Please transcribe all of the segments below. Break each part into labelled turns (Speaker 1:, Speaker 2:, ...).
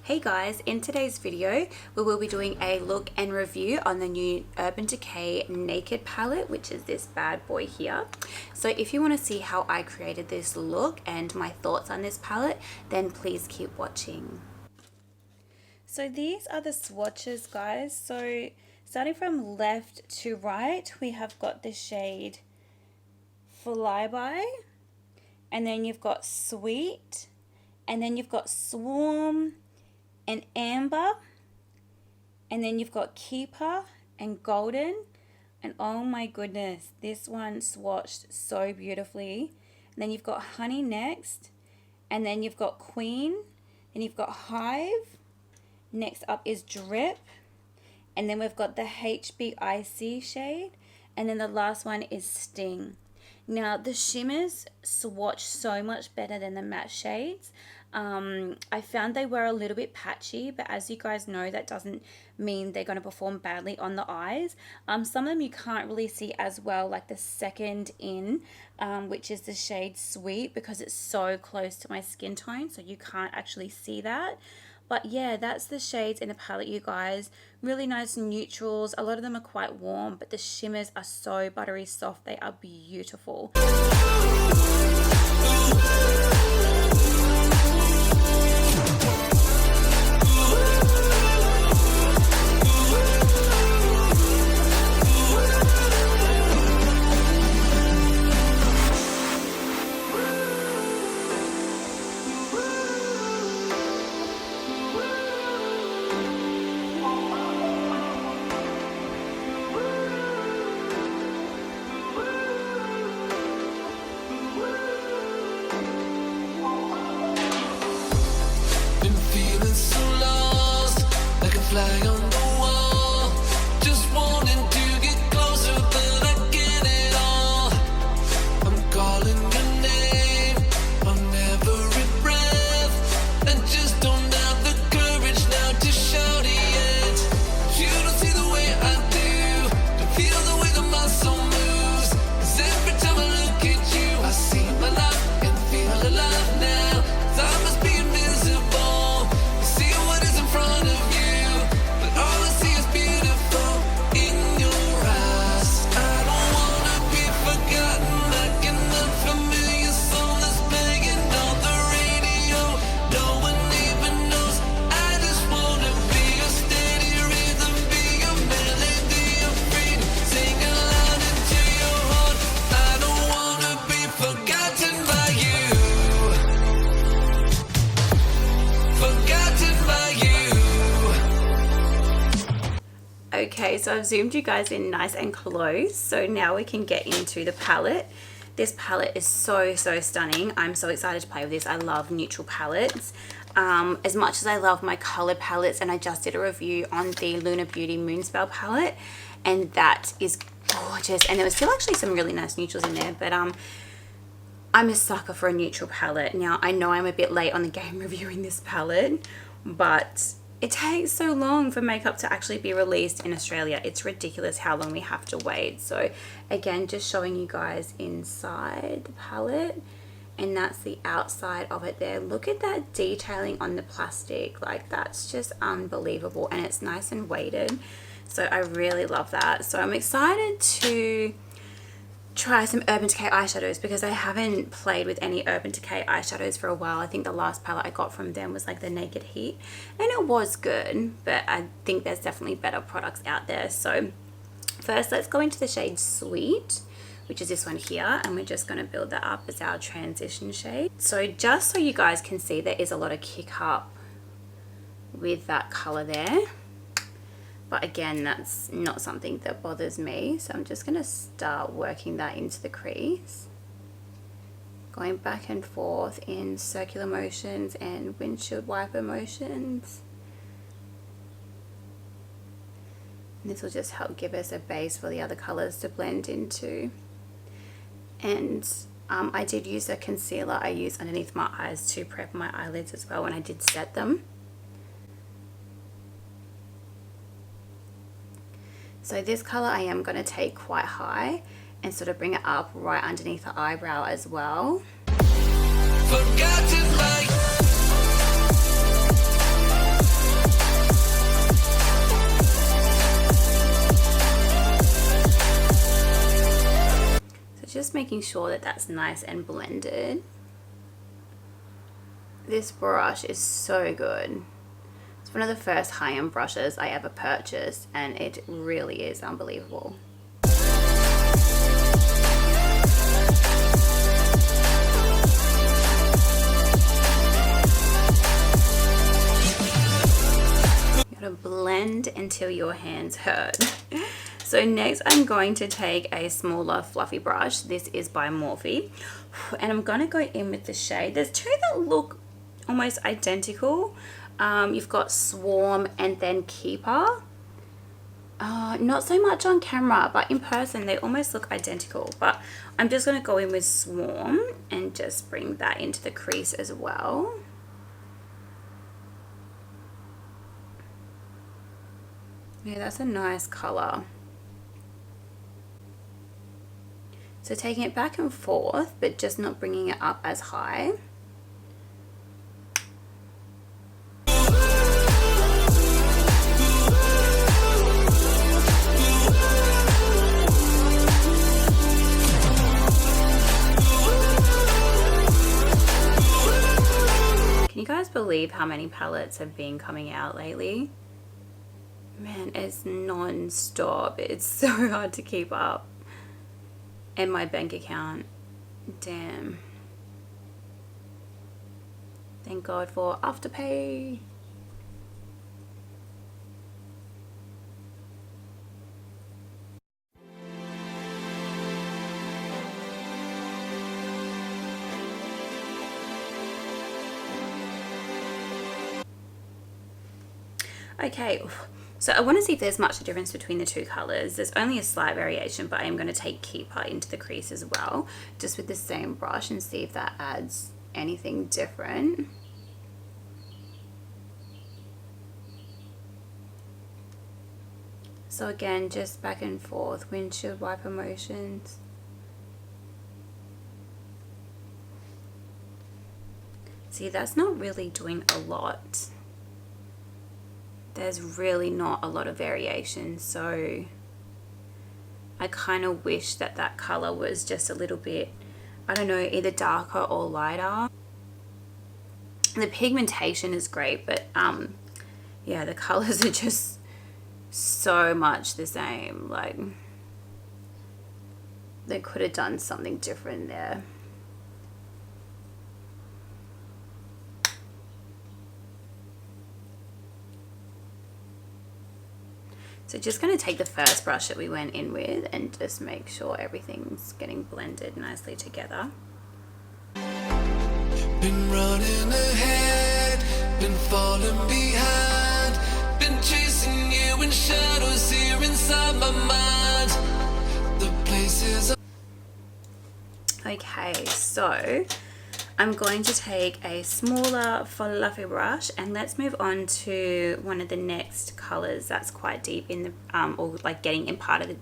Speaker 1: Hey guys, in today's video we will be doing a look and review on the new Urban Decay Naked palette, which is this bad boy here. So if you want to see how I created this look and my thoughts on this palette, then please keep watching. So these are the swatches, guys. So starting from left to right, we have got the shade Flyby, and then you've got Sweet, and then you've got Swarm and Amber, and then you've got Keeper and Golden, and oh my goodness, this one swatched so beautifully. And then you've got Honey next, and then you've got Queen, and you've got Hive. Next up is Drip, and then we've got the HBIC shade, and then the last one is Sting. Now the shimmers swatch so much better than the matte shades. I found they were a little bit patchy, but as you guys know, that doesn't mean they're going to perform badly on the eyes. Some of them you can't really see as well, like the second in, which is the shade Sweet, because it's so close to my skin tone, so you can't actually see that. But yeah, that's the shades in the palette, you guys. Really nice neutrals. A lot of them are quite warm, but the shimmers are so buttery soft. They are beautiful.
Speaker 2: Flag on the wall, just wanting to get closer, but I get it all. I'm calling your name on every breath. I just don't have the courage now to shout it yet. You don't see the way I do, don't feel the way that my soul moves. 'Cause every time I look at you, I see my life and feel alive now. 'Cause I must be invisible, see what is in front of you. All I see is beautiful in your eyes. I don't wanna be forgotten, like an unfamiliar song that's playing on the radio. No one even knows. I just wanna be a steady rhythm, be a melody of freedom. Sing aloud into your heart. I don't wanna be forgotten by you. Forgotten by you.
Speaker 1: Okay, so I've zoomed you guys in nice and close, so now we can get into the palette. This palette is so stunning. I'm so excited to play with this. I love neutral palettes as much as I love my colored palettes, and I just did a review on the Lunar Beauty Moonspell palette, and that is gorgeous. And there was still actually some really nice neutrals in there, but I'm a sucker for a neutral palette. Now I know I'm a bit late on the game reviewing this palette, but it takes so long for makeup to actually be released in Australia. It's ridiculous how long we have to wait. So again, just showing you guys inside the palette, and that's the outside of it there. Look at that detailing on the plastic. Like, that's just unbelievable, and it's nice and weighted. So I really love that. So I'm excited to try some Urban Decay eyeshadows, because I haven't played with any Urban Decay eyeshadows for a while. I think the last palette I got from them was like the Naked Heat, and it was good, but I think there's definitely better products out there. So first, let's go into the shade Sweet, which is this one here, and we're just going to build that up as our transition shade. So just so you guys can see, there is a lot of kick up with that color there. But again, that's not something that bothers me. So I'm just going to start working that into the crease. Going back and forth in circular motions and windshield wiper motions. And this will just help give us a base for the other colors to blend into. And I did use a concealer I used underneath my eyes to prep my eyelids as well when I did set them. So this color I am going to take quite high and sort of bring it up right underneath the eyebrow as well. Forgotten by just making sure that that's nice and blended. This brush is so good. It's one of the first high-end brushes I ever purchased, and it really is unbelievable. You gotta blend until your hands hurt. So next I'm going to take a smaller fluffy brush. This is by Morphe, and I'm gonna go in with the shade. There's two that look almost identical. You've got Swarm and then Keeper. Not so much on camera, but in person they almost look identical. But I'm just going to go in with Swarm and just bring that into the crease as well. Yeah, that's a nice color. So taking it back and forth, but just not bringing it up as high. Can you guys believe how many palettes have been coming out lately? Man, it's non-stop. It's so hard to keep up. And my bank account, damn. Thank God for Afterpay. Okay, so I want to see if there's much difference between the two colors. There's only a slight variation, but I am going to take Keeper into the crease as well, just with the same brush, and see if that adds anything different. So again, just back and forth, windshield wiper motions. See, that's not really doing a lot. There's really not a lot of variation, so I kind of wish that that color was just a little bit, I don't know, either darker or lighter. The pigmentation is great, but yeah, the colors are just so much the same. Like, they could have done something different there. So just going to take the first brush that we went in with and just make sure everything's getting blended nicely together.
Speaker 2: Been running ahead, been falling behind, been chasing you in shadows here inside my mind. The places.
Speaker 1: Okay, so I'm going to take a smaller fluffy brush, and let's move on to one of the next colors that's quite deep in the or like getting in part of the,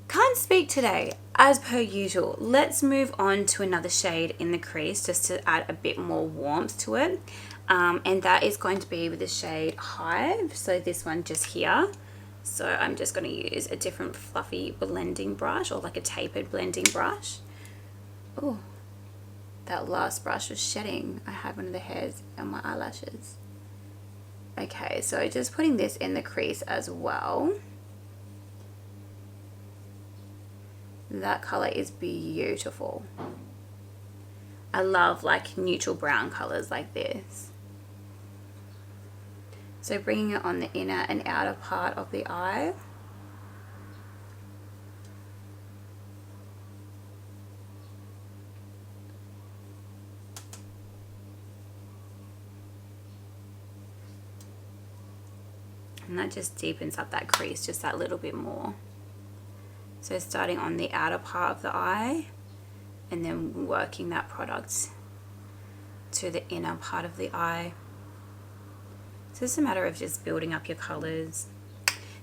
Speaker 1: can't speak today as per usual. Let's move on to another shade in the crease just to add a bit more warmth to it, and that is going to be with the shade Hive. So this one just here. So I'm just going to use a different fluffy blending brush, or like a tapered blending brush. Oh, that last brush was shedding. I had one of the hairs on my eyelashes. Okay, so just putting this in the crease as well. That color is beautiful. I love like neutral brown colors like this. So bringing it on the inner and outer part of the eye. And that just deepens up that crease just that little bit more. So starting on the outer part of the eye and then working that product to the inner part of the eye. So it's a matter of just building up your colors.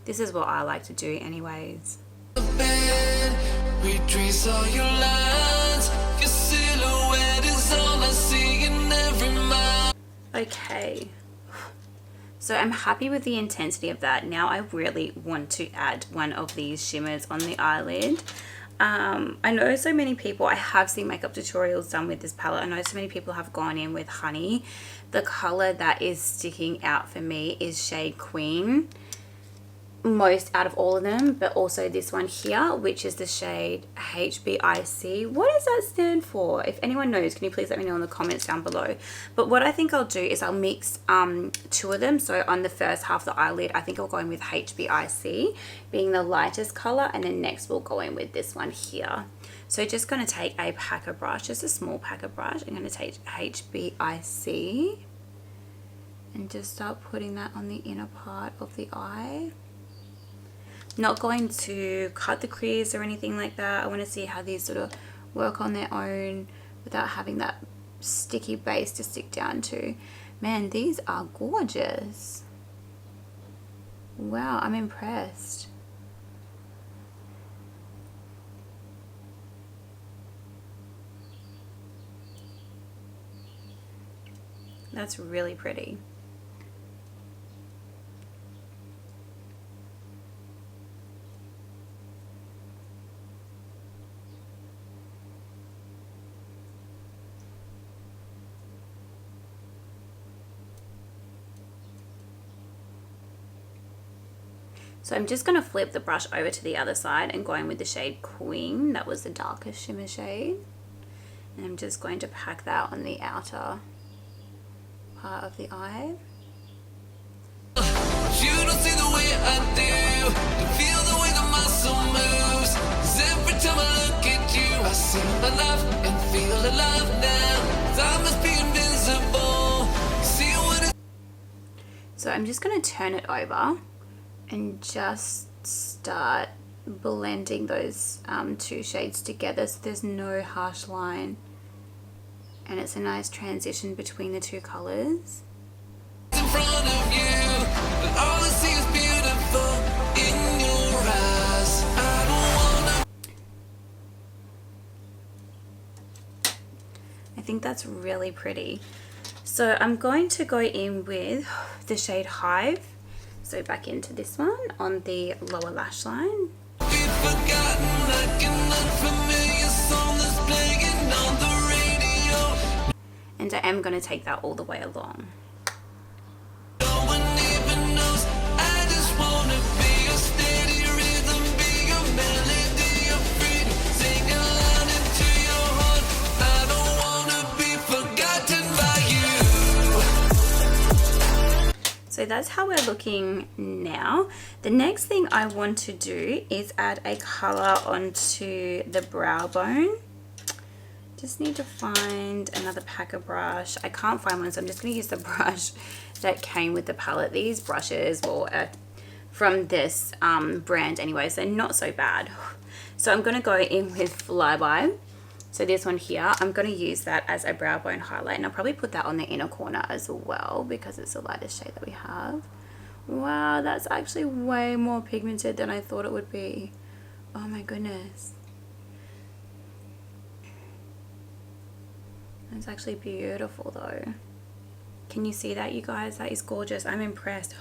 Speaker 1: This is what I like to do anyways.
Speaker 2: Retrace all your lines, your silhouette is all I see in every mind.
Speaker 1: Okay. So I'm happy with the intensity of that. Now I really want to add one of these shimmers on the eyelid. I know so many people, I have seen makeup tutorials done with this palette. I know so many people have gone in with Honey. The color that is sticking out for me is shade Queen, most out of all of them, but also this one here, which is the shade HBIC. What does that stand for? If anyone knows, can you please let me know in the comments down below. But what I think I'll do is I'll mix two of them. So on the first half of the eyelid, I think I'll go in with HBIC being the lightest color, and then next we'll go in with this one here. So just going to take a packer brush, just a small packer brush. I'm going to take HBIC and just start putting that on the inner part of the eye. Not going to cut the crease or anything like that. I want to see how these sort of work on their own without having that sticky base to stick down to. Man, these are gorgeous. Wow, I'm impressed. That's really pretty. So I'm just going to flip the brush over to the other side and go in with the shade Queen. That was the darkest shimmer shade. And I'm just going to pack that on the outer part of the eye.
Speaker 2: You don't see the way I do. You feel the way the muscle moves. 'Cause every time I look at you, I see my life and feel alive now. Time must be invincible. You see what it's.
Speaker 1: So I'm just going to turn it over and just start blending those two shades together so there's no harsh line, and it's a nice transition between the two colors.
Speaker 2: In front of you, but all I see is beautiful in your eyes. I don't wanna.
Speaker 1: I think that's really pretty. So I'm going to go in with the shade Hive. So back into this one on the lower lash line.
Speaker 2: Be forgotten like an unfamiliar song that's playing on the radio.
Speaker 1: And I am going to take that all the way along.
Speaker 2: No one even knows. I just wanna be a steady rhythm, be a melody of freedom. Sing aloud into your heart. I don't wanna be forgotten by you.
Speaker 1: So that's how we're looking now. The next thing I want to do is add a color onto the brow bone. Just need to find another packer brush. I can't find one, so I'm just going to use the brush that came with the palette. These brushes were from this brand anyway, so not so bad. So I'm going to go in with Flyby. So this one here, I'm going to use that as a brow bone highlight, and I'll probably put that on the inner corner as well because it's the lightest shade that we have. Wow, that's actually way more pigmented than I thought it would be. Oh my goodness. It's actually beautiful though. Can you see that, you guys? That is gorgeous. I'm impressed.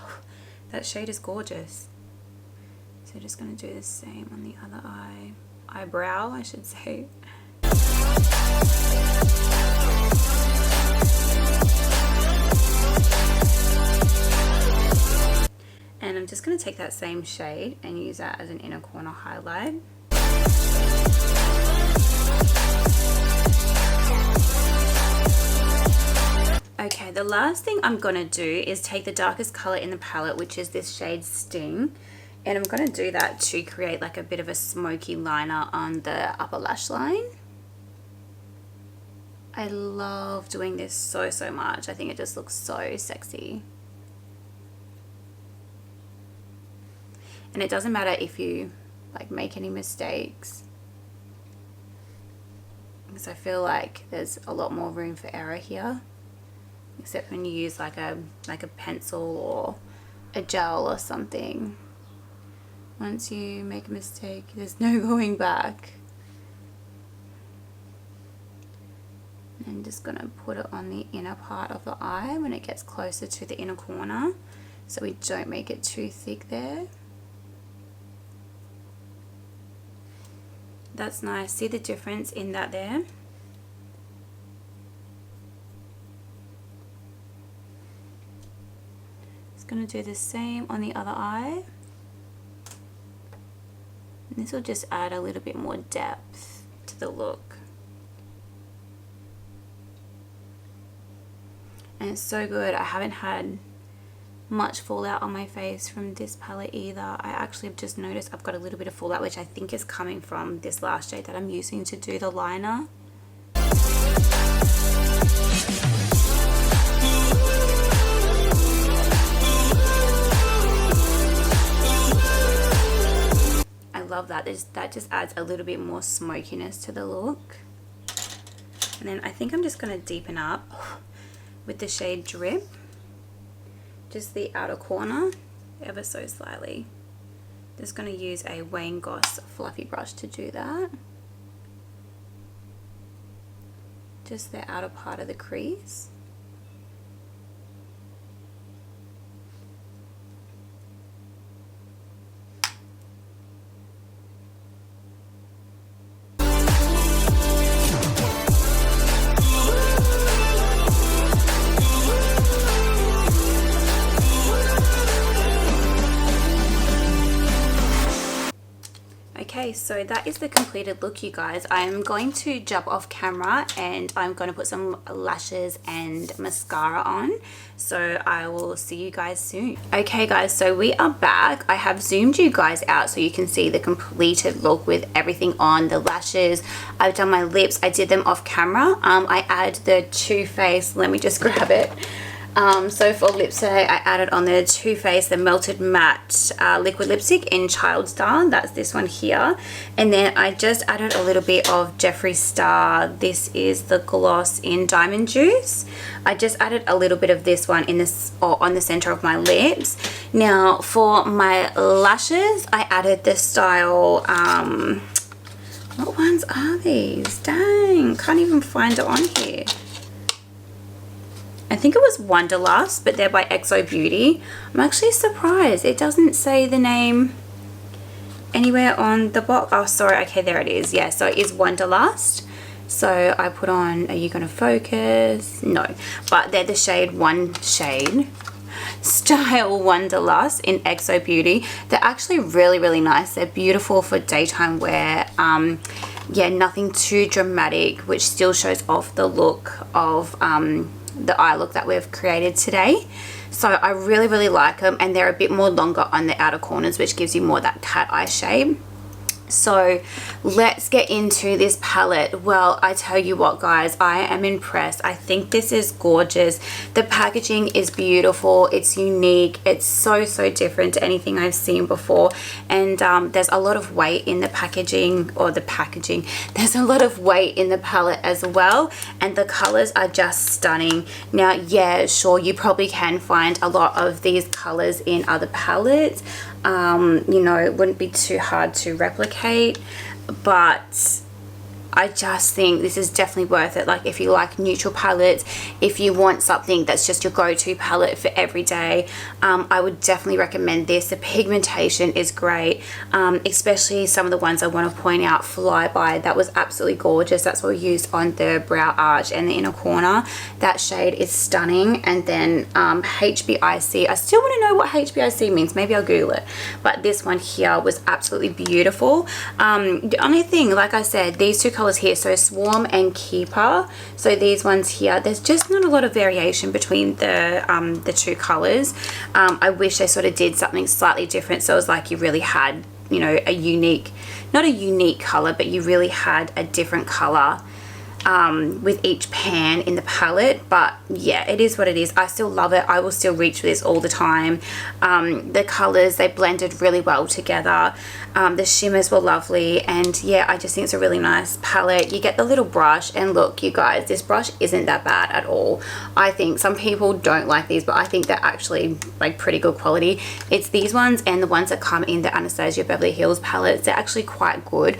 Speaker 1: That shade is gorgeous. So just going to do the same on the other eyebrow, I should say. And I'm just going to take that same shade and use that as an inner corner highlight. Okay, the last thing I'm going to do is take the darkest color in the palette, which is this shade Sting. And I'm going to do that to create like a bit of a smoky liner on the upper lash line. I love doing this so much. I think it just looks so sexy. And it doesn't matter if you like make any mistakes, because I feel like there's a lot more room for error here, except when you use like a pencil or a gel or something. Once you make a mistake, there's no going back. I'm just going to put it on the inner part of the eye when it gets closer to the inner corner, so we don't make it too thick there. That's nice. See the difference in that there? It's going to do the same on the other eye. And this will just add a little bit more depth to the look. And it's so good. I haven't had much fallout on my face from this palette either. I actually have just noticed I've got a little bit of fallout, which I think is coming from this last shade that I'm using to do the liner. I love that. That just adds a little bit more smokiness to the look. And then I think I'm just going to deepen up with the shade Drip. Just the outer corner, ever so slightly. Just going to use a Wayne Goss fluffy brush to do that. Just the outer part of the crease. Okay, so that is the completed look, you guys. I'm going to jump off camera and I'm going to put some lashes and mascara on. So I will see you guys soon. Okay guys, so we are back. I have zoomed you guys out so you can see the completed look with everything on, the lashes. I've done my lips. I did them off camera. I add the Too Faced, let me just grab it. So for lips today, I added on the Too Faced, the Melted Matte liquid lipstick in Child Star. That's this one here. And then I just added a little bit of Jeffree Star. This is the gloss in Diamond Juice. I just added a little bit of this one in this, or on the center of my lips. Now for my lashes, I added the style, what ones are these? Dang, can't even find it on here. I think it was Wonderlust, but they're by XO Beauty. I'm actually surprised it doesn't say the name anywhere on the box. Oh, sorry. Okay, there it is. Yeah, so it is Wonderlust. So I put on, are you going to focus? No, but they're the shade Style Wonderlust in XO Beauty. They're actually really, really nice. They're beautiful for daytime wear. Yeah, nothing too dramatic, which still shows off the look of the eye look that we've created today. So I really, really like them, and they're a bit more longer on the outer corners, which gives you more that cat eye shape. So let's get into this palette. Well, I tell you what guys, I am impressed. I think this is gorgeous. The packaging is beautiful. It's unique. It's so different to anything I've seen before. And there's a lot of weight in the packaging, there's a lot of weight in the palette as well. And the colors are just stunning. Now, yeah, sure, you probably can find a lot of these colors in other palettes. You know, it wouldn't be too hard to replicate, but I just think this is definitely worth it. Like if you like neutral palettes, if you want something that's just your go-to palette for every day, I would definitely recommend this. The pigmentation is great, especially some of the ones I want to point out. Flyby, that was absolutely gorgeous. That's what we used on the brow arch and the inner corner. That shade is stunning. And then HBIC, I still want to know what HBIC means. Maybe I'll Google it. But this one here was absolutely beautiful. The only thing, like I said, these two colors here, so Swarm and Keeper, so these ones here, there's just not a lot of variation between the two colors. I wish they sort of did something slightly different, so it was like you really had, you know, a unique, not a unique color, but you really had a different color with each pan in the palette. But yeah, it is what it is. I still love it. I will still reach for this all the time. The colors, they blended really well together. The shimmers were lovely, and yeah, I just think it's a really nice palette. You get the little brush, and look you guys, this brush isn't that bad at all. I think some people don't like these, but I think they're actually like pretty good quality. It's these ones and the ones that come in the Anastasia Beverly Hills palettes, they're actually quite good.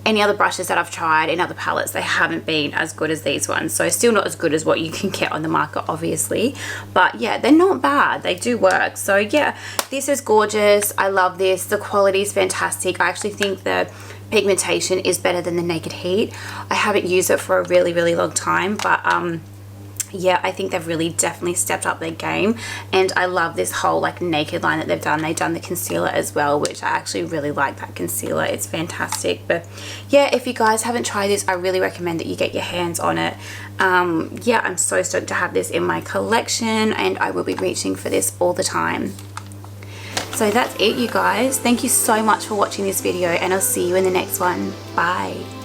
Speaker 1: any other brushes that I've tried in other palettes, they haven't been as good as these ones. So still not as good as what you can get on the market, obviously, but yeah, they're not bad. They do work. So yeah, this is gorgeous. I love this. The quality is fantastic. I actually think the pigmentation is better than the Naked Heat. I haven't used it for a really long time, but yeah, I think they've really definitely stepped up their game, and I love this whole like naked line that they've done. They've done the concealer as well, which I actually really like that concealer. It's fantastic. But yeah, if you guys haven't tried this, I really recommend that you get your hands on it. Yeah, I'm so stoked to have this in my collection, and I will be reaching for this all the time. So that's it, you guys. Thank you so much for watching this video, and I'll see you in the next one. Bye.